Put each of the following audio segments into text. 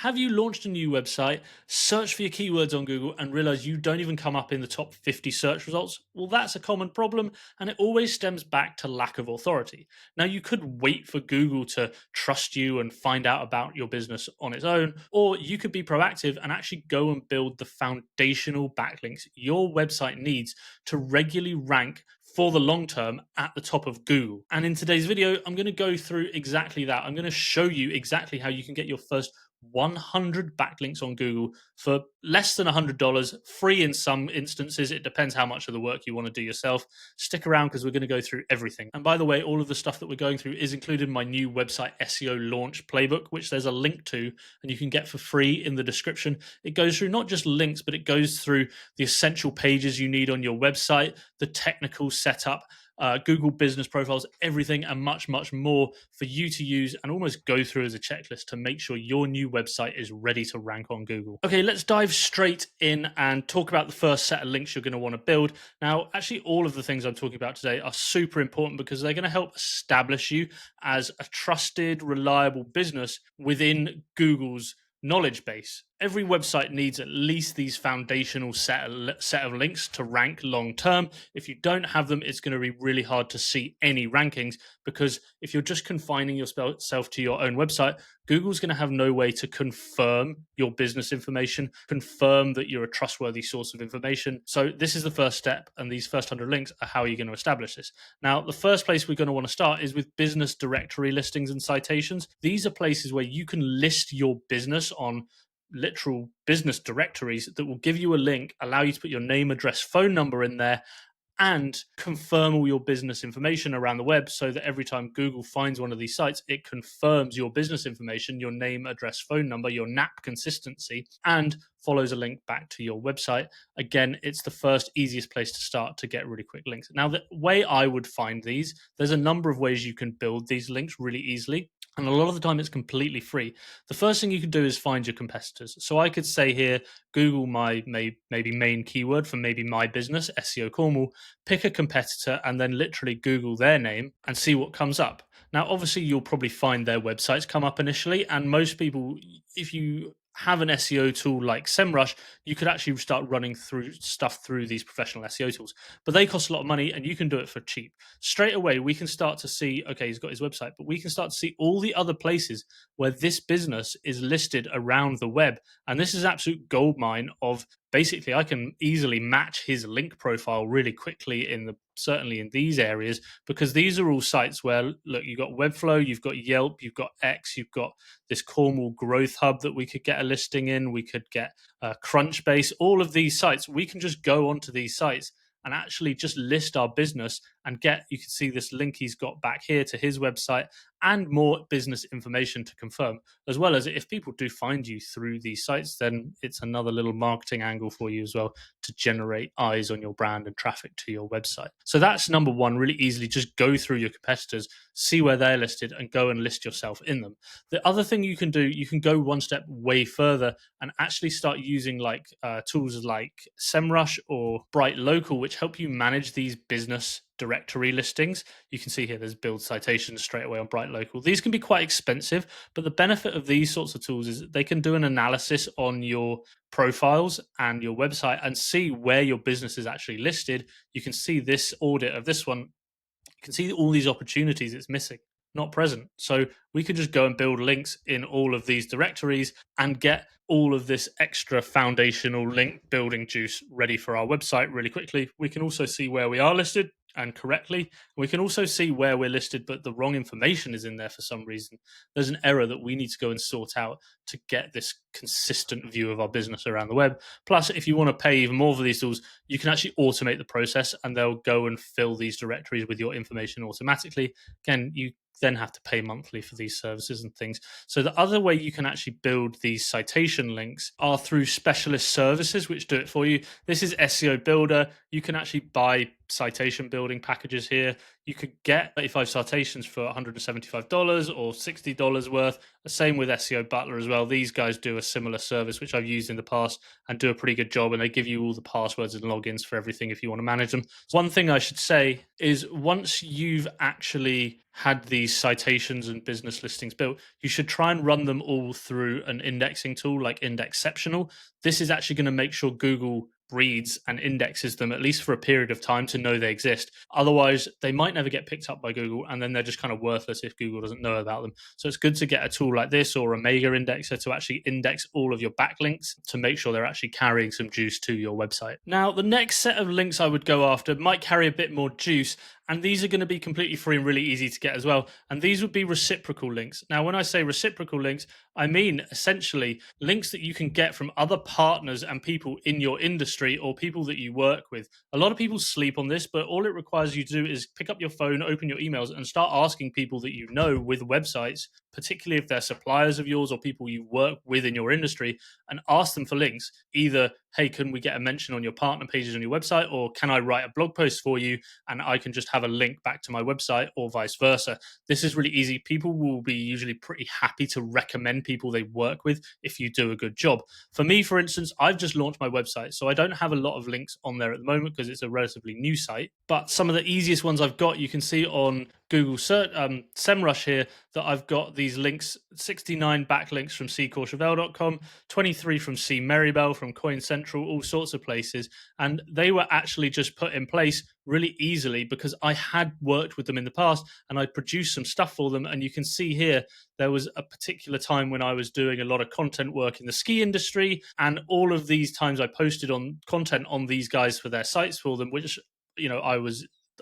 Have you launched a new website, searched for your keywords on Google, and realized you don't even come up in the top 50 search results? Well, that's a common problem, and it always stems back to lack of authority. Now, you could wait for Google to trust you and find out about your business on its own, or you could be proactive and actually go and build the foundational backlinks your website needs to regularly rank for the long term at the top of Google. And in today's video, I'm going to go through exactly that. I'm going to show you exactly how you can get your first 100 backlinks on Google for less than $100, free in some instances. It depends how much of the work you want to do yourself. Stick around because we're going to go through everything. And by the way, all of the stuff that we're going through is included in my new website SEO launch playbook, which there's a link to and you can get for free in the description. It goes through not just links, but it goes through the essential pages you need on your website, the technical setup, Google business profiles, everything and much, much more for you to use and almost go through as a checklist to make sure your new website is ready to rank on Google. Okay, let's dive straight in and talk about the first set of links you're going to want to build. Now, actually, all of the things I'm talking about today are super important because they're going to help establish you as a trusted, reliable business within Google's knowledge base. Every website needs at least these foundational set of links to rank long term. If you don't have them, it's going to be really hard to see any rankings because if you're just confining yourself to your own website, Google's going to have no way to confirm your business information, confirm that you're a trustworthy source of information. So this is the first step, and these first 100 links are how you're going to establish this. Now, the first place we're going to want to start is with business directory listings and citations. These are places where you can list your business on literal business directories that will give you a link, allow you to put your name, address, phone number in there, and confirm all your business information around the web so that every time Google finds one of these sites, it confirms your business information, your name, address, phone number, your NAP consistency, and follows a link back to your website. Again, it's the first easiest place to start to get really quick links. Now, the way I would find these, there's a number of ways you can build these links really easily. And a lot of the time it's completely free. The first thing you can do is find your competitors. So I could say here, Google my maybe main keyword for maybe my business, SEO Cornwall, pick a competitor and then literally Google their name and see what comes up. Now, obviously, you'll probably find their websites come up initially. And most people, if you have an SEO tool like SEMrush, you could actually start running through stuff through these professional SEO tools. But they cost a lot of money and you can do it for cheap. Straight away, we can start to see, okay, he's got his website, but we can start to see all the other places where this business is listed around the web. And this is absolute gold mine of basically I can easily match his link profile really quickly certainly in these areas, because these are all sites where, look, you've got Webflow, you've got Yelp, you've got X, you've got this Cornwall Growth Hub that we could get a listing in, we could get Crunchbase, all of these sites. We can just go onto these sites and actually just list our business and you can see this link he's got back here to his website and more business information to confirm, as well as if people do find you through these sites, then it's another little marketing angle for you as well to generate eyes on your brand and traffic to your website. So that's number one, really easily just go through your competitors, see where they're listed and go and list yourself in them. The other thing you can do, you can go one step way further and actually start using tools like SEMrush or Bright Local, which help you manage these business directory listings. You can see here there's build citations straight away on Bright Local. These can be quite expensive, but the benefit of these sorts of tools is that they can do an analysis on your profiles and your website and see where your business is actually listed. You can see this audit of this one. You can see all these opportunities it's missing, not present. So we could just go and build links in all of these directories and get all of this extra foundational link building juice ready for our website really quickly. We can also see where we are listed and correctly. We can also see where we're listed, but the wrong information is in there for some reason. There's an error that we need to go and sort out to get this consistent view of our business around the web. Plus, if you want to pay even more for these tools, you can actually automate the process and they'll go and fill these directories with your information automatically. Again, you then have to pay monthly for these services and things. So the other way you can actually build these citation links are through specialist services, which do it for you. This is SEO Builder. You can actually buy citation building packages here. you could get 35 citations for $175 or $60 worth. The same with SEO Butler as well. These guys do a similar service, which I've used in the past and do a pretty good job. And they give you all the passwords and logins for everything if you want to manage them. So one thing I should say is once you've actually had these citations and business listings built, you should try and run them all through an indexing tool like Indexceptional. This is actually going to make sure Google breeds and indexes them at least for a period of time to know they exist. Otherwise, they might never get picked up by Google, and then they're just kind of worthless if Google doesn't know about them. So it's good to get a tool like this or a mega indexer to actually index all of your backlinks to make sure they're actually carrying some juice to your website. Now, the next set of links I would go after might carry a bit more juice, and these are going to be completely free and really easy to get as well. And these would be reciprocal links. Now, when I say reciprocal links, I mean essentially links that you can get from other partners and people in your industry or people that you work with. A lot of people sleep on this, but all it requires you to do is pick up your phone, open your emails, and start asking people that you know with websites, particularly if they're suppliers of yours or people you work with in your industry, and ask them for links. Either, hey, can we get a mention on your partner pages on your website? Or can I write a blog post for you and I can just have a link back to my website, or vice versa? This is really easy. People will be usually pretty happy to recommend people they work with if you do a good job. For me, for instance, I've just launched my website, so I don't have a lot of links on there at the moment because it's a relatively new site. But some of the easiest ones I've got, you can see on Google search, SEMrush here, that I've got these links: 69 backlinks from ccourchevel.com, 23 from C Merrybell, from Coin Central, all sorts of places. And they were actually just put in place really easily because I had worked with them in the past and I produced some stuff for them. And you can see here, there was a particular time when I was doing a lot of content work in the ski industry. And all of these times I posted on content on these guys for their sites for them, which,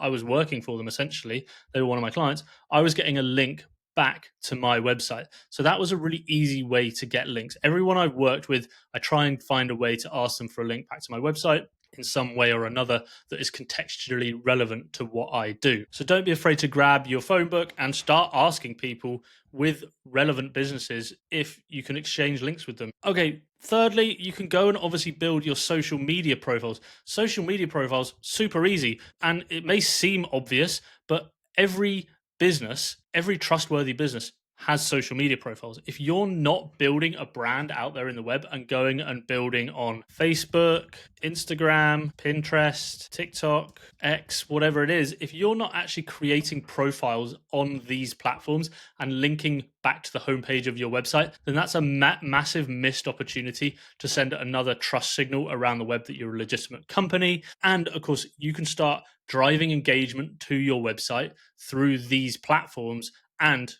I was working for them essentially. They were one of my clients. I was getting a link back to my website. So that was a really easy way to get links. Everyone I've worked with, I try and find a way to ask them for a link back to my website in some way or another that is contextually relevant to what I do. So don't be afraid to grab your phone book and start asking people with relevant businesses if you can exchange links with them. Okay, thirdly, you can go and obviously build your social media profiles. Social media profiles, super easy. And it may seem obvious, but every business, every trustworthy business has social media profiles. If you're not building a brand out there in the web and going and building on Facebook, Instagram, Pinterest, TikTok, X, whatever it is, if you're not actually creating profiles on these platforms and linking back to the homepage of your website, then that's a massive missed opportunity to send another trust signal around the web that you're a legitimate company. And of course, you can start driving engagement to your website through these platforms and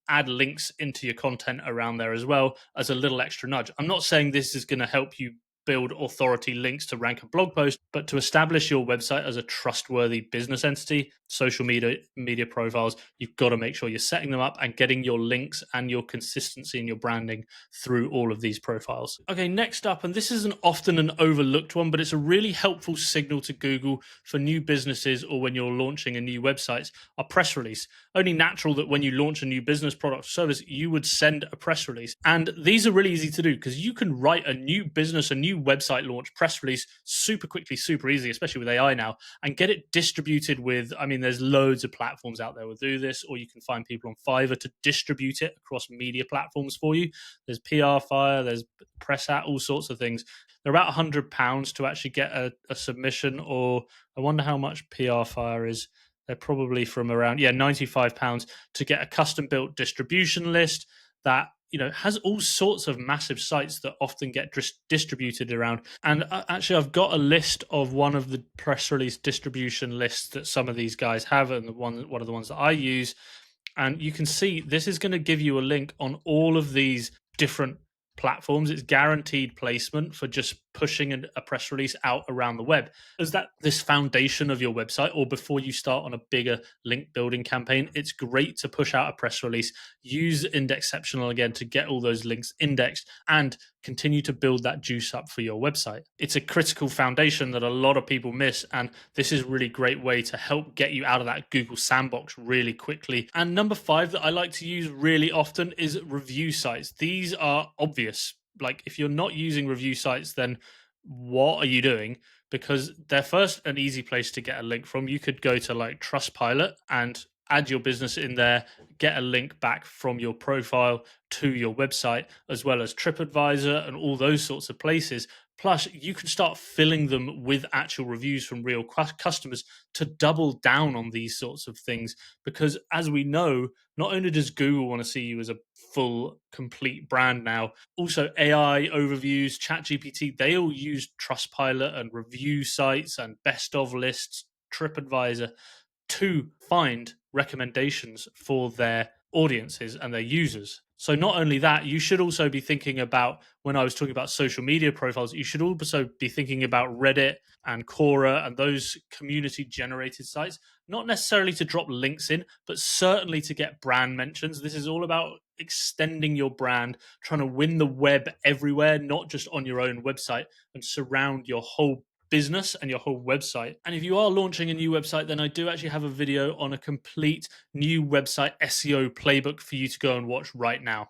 add links into your content around there as well as a little extra nudge. I'm not saying this is going to help you build authority links to rank a blog post, but to establish your website as a trustworthy business entity, social media profiles, you've got to make sure you're setting them up and getting your links and your consistency in your branding through all of these profiles. Okay, next up, and this isn't often an overlooked one, but it's a really helpful signal to Google for new businesses or when you're launching a new website, a press release. Only natural that when you launch a new business, product, or service, you would send a press release. And these are really easy to do because you can write a new business, a new website launch press release super quickly, super easy, especially with AI now, and get it distributed with, there's loads of platforms out there will do this, or you can find people on Fiverr to distribute it across media platforms for you. There's PR Fire, there's Press At, all sorts of things. They're about £100 to actually get a submission, or I wonder how much PR Fire is. They're probably from around, £95 to get a custom built distribution list that has all sorts of massive sites that often get distributed around. And actually, I've got a list of one of the press release distribution lists that some of these guys have, and one of the ones that I use. And you can see this is going to give you a link on all of these different platforms. It's guaranteed placement for just pushing a press release out around the web. Is that this foundation of your website, or before you start on a bigger link building campaign, it's great to push out a press release, use Indexceptional again to get all those links indexed, and continue to build that juice up for your website. It's a critical foundation that a lot of people miss, and this is a really great way to help get you out of that Google sandbox really quickly. And number 5 that I like to use really often is review sites. These are obvious. Like, if you're not using review sites, then what are you doing? because they're first an easy place to get a link from. You could go to like Trustpilot and add your business in there, get a link back from your profile to your website, as well as TripAdvisor and all those sorts of places. Plus, you can start filling them with actual reviews from real customers to double down on these sorts of things. Because as we know, not only does Google want to see you as a full, complete brand now, also AI overviews, ChatGPT, they all use Trustpilot and review sites and best of lists, TripAdvisor to find recommendations for their audiences and their users. So not only that, you should also be thinking about, when I was talking about social media profiles, you should also be thinking about Reddit and Quora and those community generated sites, not necessarily to drop links in, but certainly to get brand mentions. This is all about extending your brand, trying to win the web everywhere, not just on your own website, and surround your whole business and your whole website. And if you are launching a new website, then I do actually have a video on a complete new website SEO playbook for you to go and watch right now.